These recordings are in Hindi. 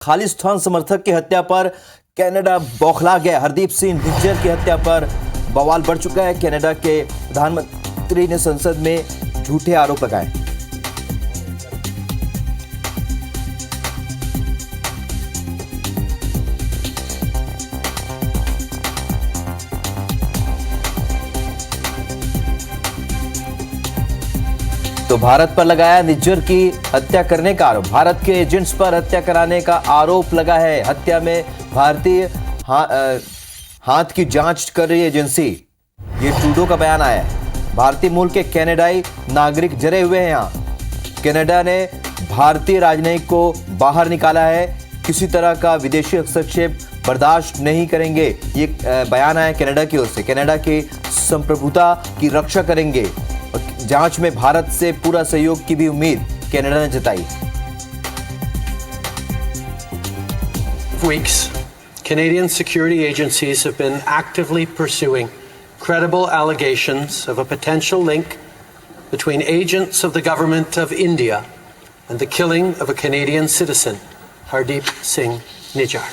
खालिस्तान समर्थक की हत्या पर कनाडा बौखला गया। हरदीप सिंह निज्जर की हत्या पर बवाल बढ़ चुका है। कनाडा के प्रधानमंत्री ने संसद में झूठे आरोप लगाए। तो भारत पर लगाया निज्जर की हत्या करने का आरोप। भारत के एजेंट्स पर हत्या कराने का आरोप लगा है। हत्या में भारतीय हाथ की जांच कर रही एजेंसी। ये ट्रूडो का बयान आया है। भारतीय मूल के कनाडाई नागरिक जरे हुए हैं यहां। कनाडा ने भारतीय राजनयिक को बाहर निकाला है। किसी तरह का विदेशी हस्तक्षेप बर्दाश्त नहीं करेंगे। ये बयान आया कनाडा की ओर से। कनाडा की संप्रभुता की रक्षा करेंगे। जांच में भारत से पूरा सहयोग की भी उम्मीद कनाडा ने जताई। Weeks, Canadian security agencies have been actively pursuing credible allegations of a potential link between agents of the government of India and the killing of a Canadian citizen, Hardeep Singh Nijjar.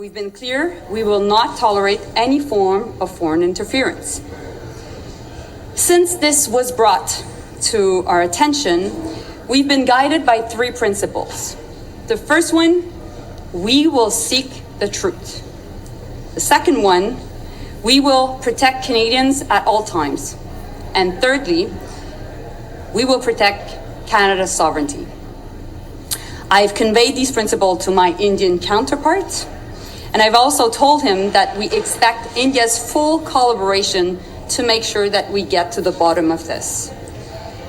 We've been clear, we will not tolerate any form of foreign interference. Since this was brought to our attention, we've been guided by three principles. The first one, we will seek the truth. The second one, we will protect Canadians at all times. And thirdly, we will protect Canada's sovereignty. I've conveyed these principles to my Indian counterpart. And I've also told him that we expect India's full collaboration to make sure that we get to the bottom of this.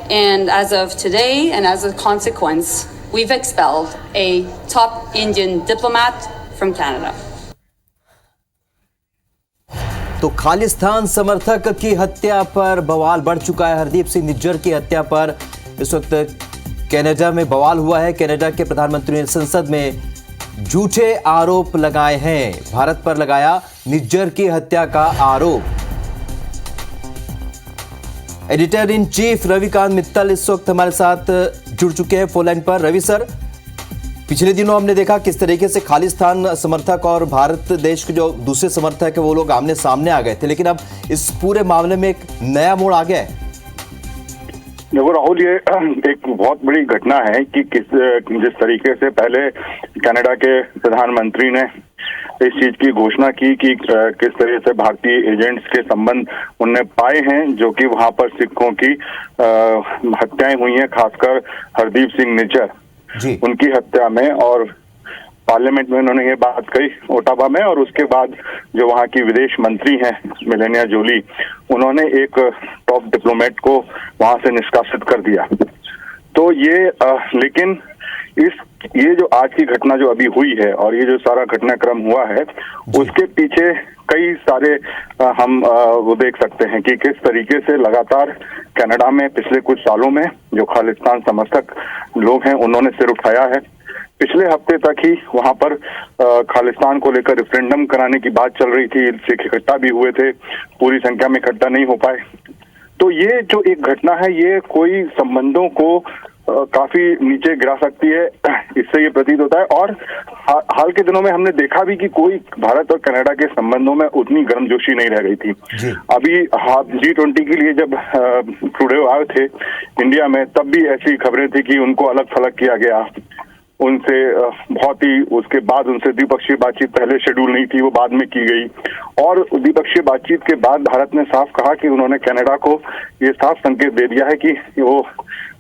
And as of today, and as a consequence, we've expelled a top Indian diplomat from Canada. तो खालिस्तान समर्थक की हत्या पर बवाल बढ़ चुका है। हरदीप सिंह निज्जर की हत्या पर इस वक्त कनाडा में बवाल हुआ है। कनाडा के प्रधानमंत्री ने संसद में झूठे आरोप लगाए हैं। भारत पर लगाया निज्जर की हत्या का आरोप। Editor in chief Ravikant Mittal इस वक्त हमारे साथ जुड़ चुके हैं फोन लाइन पर। रवि सर, पिछले दिनों हमने देखा किस तरीके से खालिस्तान समर्थक और भारत देश के जो दूसरे समर्थक है वो लोग आमने सामने आ गए थे, लेकिन अब इस पूरे मामले में एक नया मोड़ आ गया है। देखो राहुल, ये एक बहुत बड़ी घटना है कि जिस तरीके से पहले कनाडा के प्रधानमंत्री ने इस चीज की घोषणा की कि किस तरह से भारतीय एजेंट्स के संबंध उनने पाए हैं जो कि वहां पर सिखों की हत्याएं हुई हैं, खासकर हरदीप सिंह निज्जर उनकी हत्या में। और पार्लियामेंट में उन्होंने ये बात कही ओटावा में, और उसके बाद जो वहाँ की विदेश मंत्री हैं मेलानिया जोली, उन्होंने एक टॉप डिप्लोमेट को वहां से निष्कासित कर दिया। तो ये लेकिन ये जो आज की घटना जो अभी हुई है और ये जो सारा घटनाक्रम हुआ है, उसके पीछे कई सारे हम वो देख सकते हैं कि किस तरीके से लगातार कनाडा में पिछले कुछ सालों में जो खालिस्तान समर्थक लोग हैं उन्होंने सिर उठाया है। पिछले हफ्ते तक ही वहां पर खालिस्तान को लेकर रेफरेंडम कराने की बात चल रही थी। सिख इकट्ठा भी हुए थे, पूरी संख्या में इकट्ठा नहीं हो पाए। तो ये जो एक घटना है ये कोई संबंधों को काफी नीचे गिरा सकती है, इससे ये प्रतीत होता है। और हाल के दिनों में हमने देखा भी कि कोई भारत और कनाडा के संबंधों में उतनी गर्मजोशी नहीं रह गई थी। अभी G20 के लिए जब ट्रूडो आए थे इंडिया में, तब भी ऐसी खबरें थी कि उनको अलग थलग किया गया उनसे। बहुत ही उसके बाद उनसे द्विपक्षीय बातचीत पहले शेड्यूल नहीं थी, वो बाद में की गई। और द्विपक्षीय बातचीत के बाद भारत ने साफ कहा कि उन्होंने कनाडा को ये साफ संकेत दे दिया है कि वो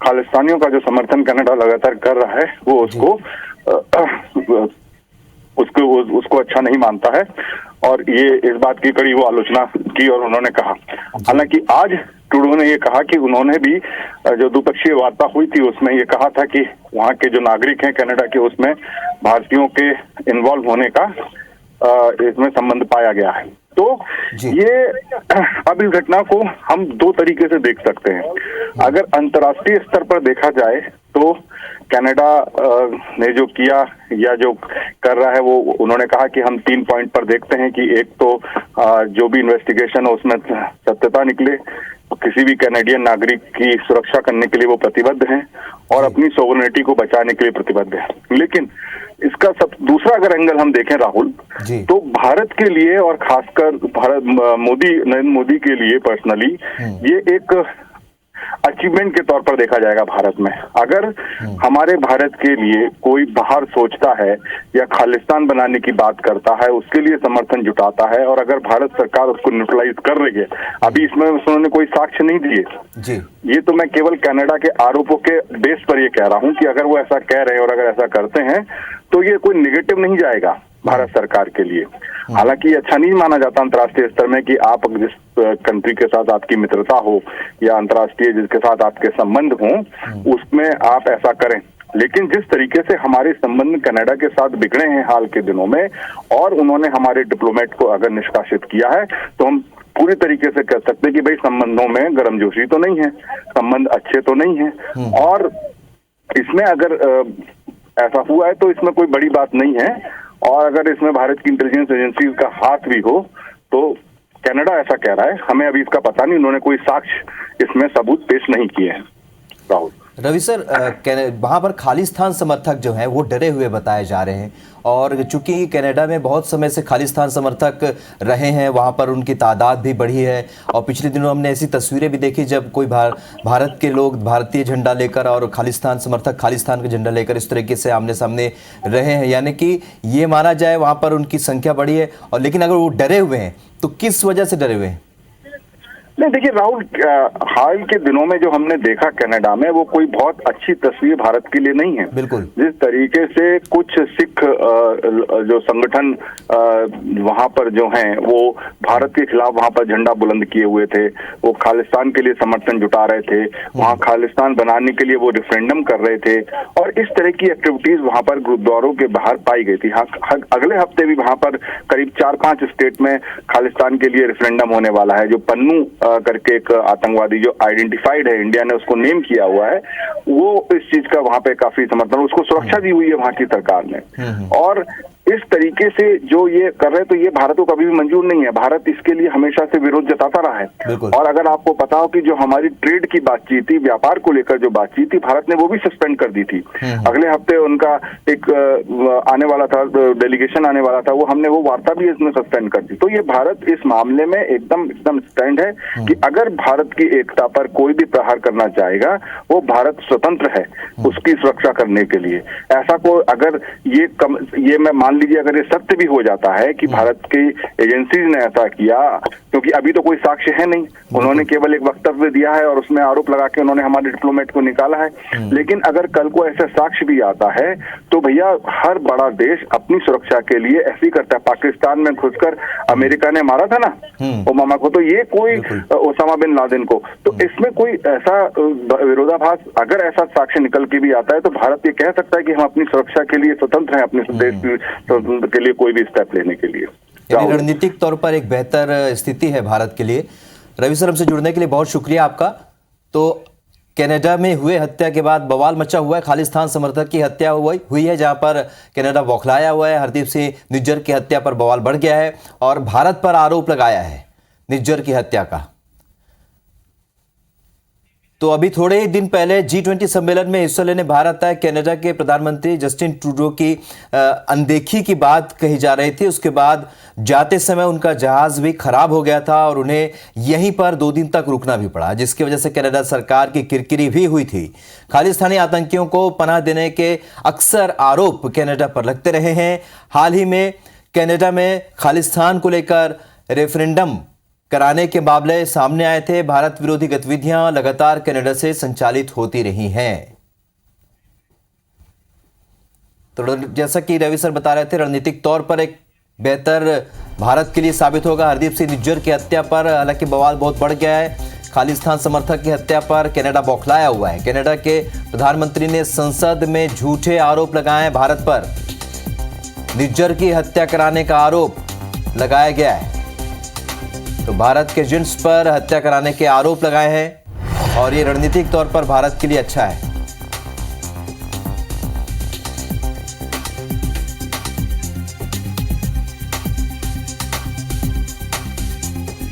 खालिस्तानियों का जो समर्थन कनाडा लगातार कर रहा है वो उसको अच्छा नहीं मानता है। और ये इस बात की कड़ी वो आलोचना की और उन्होंने कहा। हालांकि आज ट्रूडो ने ये कहा कि उन्होंने भी जो द्विपक्षीय वार्ता हुई थी उसमें ये कहा था कि वहाँ के जो नागरिक हैं कनाडा के, उसमें भारतीयों के इन्वॉल्व होने का इसमें संबंध पाया गया है। तो ये अब इस घटना को हम दो तरीके से देख सकते हैं। अगर अंतर्राष्ट्रीय स्तर पर देखा जाए तो कनाडा ने जो किया या जो कर रहा है वो उन्होंने कहा कि हम 3 पॉइंट पर देखते हैं कि एक तो जो भी इन्वेस्टिगेशन है उसमें सत्यता निकले, किसी भी कैनेडियन नागरिक की सुरक्षा करने के लिए वो प्रतिबद्ध हैं और अपनी सोवरेनिटी को बचाने के लिए प्रतिबद्ध हैं। लेकिन इसका सब दूसरा अगर एंगल हम देखें राहुल, तो भारत के लिए और खासकर नरेंद्र मोदी के लिए पर्सनली ये एक अचीवमेंट के तौर पर देखा जाएगा भारत में। अगर हमारे भारत के लिए कोई बाहर सोचता है या खालिस्तान बनाने की बात करता है, उसके लिए समर्थन जुटाता है, और अगर भारत सरकार उसको न्यूट्रलाइज कर रही है, अभी इसमें उन्होंने कोई साक्ष्य नहीं दिए, ये तो मैं केवल कनाडा के आरोपों के बेस पर ये कह रहा हूं कि अगर वो ऐसा कह रहे हैं और अगर ऐसा करते हैं तो ये कोई निगेटिव नहीं जाएगा भारत सरकार के लिए। हालांकि अच्छा नहीं माना जाता अंतर्राष्ट्रीय स्तर में कि आप जिस कंट्री के साथ आपकी मित्रता हो या अंतर्राष्ट्रीय जिसके साथ आपके संबंध हो उसमें आप ऐसा करें, लेकिन जिस तरीके से हमारे संबंध कनाडा के साथ बिगड़े हैं हाल के दिनों में और उन्होंने हमारे डिप्लोमेट को अगर निष्कासित किया है, तो हम पूरी तरीके से कह सकते हैं कि भाई संबंधों में गर्मजोशी तो नहीं है, संबंध अच्छे तो नहीं है। और इसमें अगर ऐसा हुआ है तो इसमें कोई बड़ी बात नहीं है, और अगर इसमें भारत की इंटेलिजेंस एजेंसी का हाथ भी हो तो कनाडा ऐसा कह रहा है, हमें अभी इसका पता नहीं, उन्होंने कोई साक्ष्य इसमें सबूत पेश नहीं किए हैं। राहुल रवि सर, वहाँ पर खालिस्तान समर्थक जो हैं वो डरे हुए बताए जा रहे हैं, और चूंकि कनाडा में बहुत समय से खालिस्तान समर्थक रहे हैं, वहाँ पर उनकी तादाद भी बढ़ी है, और पिछले दिनों हमने ऐसी तस्वीरें भी देखी जब कोई भारत के लोग भारतीय झंडा लेकर और खालिस्तान समर्थक खालिस्तान का झंडा लेकर इस तरीके से आमने सामने रहे हैं, यानी कि ये माना जाए वहाँ पर उनकी संख्या बढ़ी है। और लेकिन अगर वो डरे हुए हैं तो किस वजह से डरे हुए हैं? नहीं, देखिए राहुल, हाल के दिनों में जो हमने देखा कनाडा में वो कोई बहुत अच्छी तस्वीर भारत के लिए नहीं है। बिल्कुल। जिस तरीके से कुछ सिख जो संगठन वहां पर जो हैं वो भारत के खिलाफ वहां पर झंडा बुलंद किए हुए थे, वो खालिस्तान के लिए समर्थन जुटा रहे थे, वहां खालिस्तान बनाने के लिए वो रेफरेंडम कर रहे थे, और इस तरह की एक्टिविटीज वहां पर गुरुद्वारों के बाहर पाई गई थी। हाँ, अगले हफ्ते भी वहां पर करीब 4-5 स्टेट में खालिस्तान के लिए रेफरेंडम होने वाला है। जो पन्नू करके एक आतंकवादी जो आइडेंटिफाइड है, इंडिया ने उसको नेम किया हुआ है, वो इस चीज का वहां पे काफी समर्थन, उसको सुरक्षा दी हुई है वहां की सरकार ने। और इस तरीके से जो ये कर रहे, तो ये भारत को कभी भी मंजूर नहीं है। भारत इसके लिए हमेशा से विरोध जताता रहा है। और अगर आपको पता हो कि जो हमारी ट्रेड की बातचीत थी, व्यापार को लेकर जो बातचीत थी, भारत ने वो भी सस्पेंड कर दी थी। अगले हफ्ते उनका एक आने वाला था, डेलीगेशन आने वाला था, वो हमने वो वार्ता भी इसमें सस्पेंड कर दी। तो ये भारत इस मामले में एकदम स्टैंड है कि अगर भारत की एकता पर कोई भी प्रहार करना चाहेगा, वो भारत स्वतंत्र है उसकी सुरक्षा करने के लिए। ऐसा को अगर ये मैं मान लीजिए अगर ये सत्य भी हो जाता है कि भारत की एजेंसीज ने ऐसा किया, क्योंकि अभी तो कोई साक्ष्य है नहीं, उन्होंने केवल एक वक्तव्य दिया है और उसमें आरोप लगा के उन्होंने हमारे डिप्लोमेट को निकाला है। लेकिन अगर कल को ऐसा साक्ष्य भी आता है तो भैया हर बड़ा देश अपनी सुरक्षा के लिए ऐसे ही करता है। पाकिस्तान में घुसकर अमेरिका ने मारा था ना ओबामा को, तो ये कोई ओसामा बिन लादेन को, तो इसमें कोई ऐसा विरोधाभास, अगर ऐसा साक्ष्य निकल के भी आता है तो भारत ये कह सकता है कि हम अपनी सुरक्षा के लिए स्वतंत्र हैं, अपने देश के लिए कोई भी स्टेप लेने के लिए। रणनीतिक तौर पर एक बेहतर स्थिति है भारत के लिए। रवि सर, हमसे जुड़ने के लिए बहुत शुक्रिया आपका। तो कनाडा में हुए हत्या के बाद बवाल मचा हुआ है, खालिस्तान समर्थक की हत्या हुई है, जहां पर कनाडा बौखलाया हुआ है। हरदीप सिंह निज्जर की हत्या पर बवाल बढ़ गया है और भारत पर आरोप लगाया है निज्जर की हत्या का। तो अभी थोड़े ही दिन पहले G20 सम्मेलन में हिस्सा लेने भारत आए कनाडा के प्रधानमंत्री जस्टिन ट्रूडो की अनदेखी की बात कही जा रही थी। उसके बाद जाते समय उनका जहाज भी खराब हो गया था और उन्हें यहीं पर 2 दिन तक रुकना भी पड़ा, जिसकी वजह से कनाडा सरकार की किरकिरी भी हुई थी। खालिस्तानी आतंकियों को पनाह देने के अक्सर आरोप कनाडा पर लगते रहे हैं। हाल ही में कनाडा में खालिस्तान को लेकर रेफरेंडम कराने के मामले सामने आए थे। भारत विरोधी गतिविधियां लगातार कनाडा से संचालित होती रही हैं। तो जैसा कि रवि सर बता रहे थे, रणनीतिक तौर पर एक बेहतर भारत के लिए साबित होगा। हरदीप सिंह निज्जर की हत्या पर हालांकि बवाल बहुत बढ़ गया है। खालिस्तान समर्थक की हत्या पर कनाडा बौखलाया हुआ है। कनाडा के प्रधानमंत्री ने संसद में झूठे आरोप लगाए हैं भारत पर। निज्जर की हत्या कराने का आरोप लगाया गया है। तो भारत के एजेंट्स पर हत्या कराने के आरोप लगाए हैं और ये रणनीतिक तौर पर भारत के लिए अच्छा है।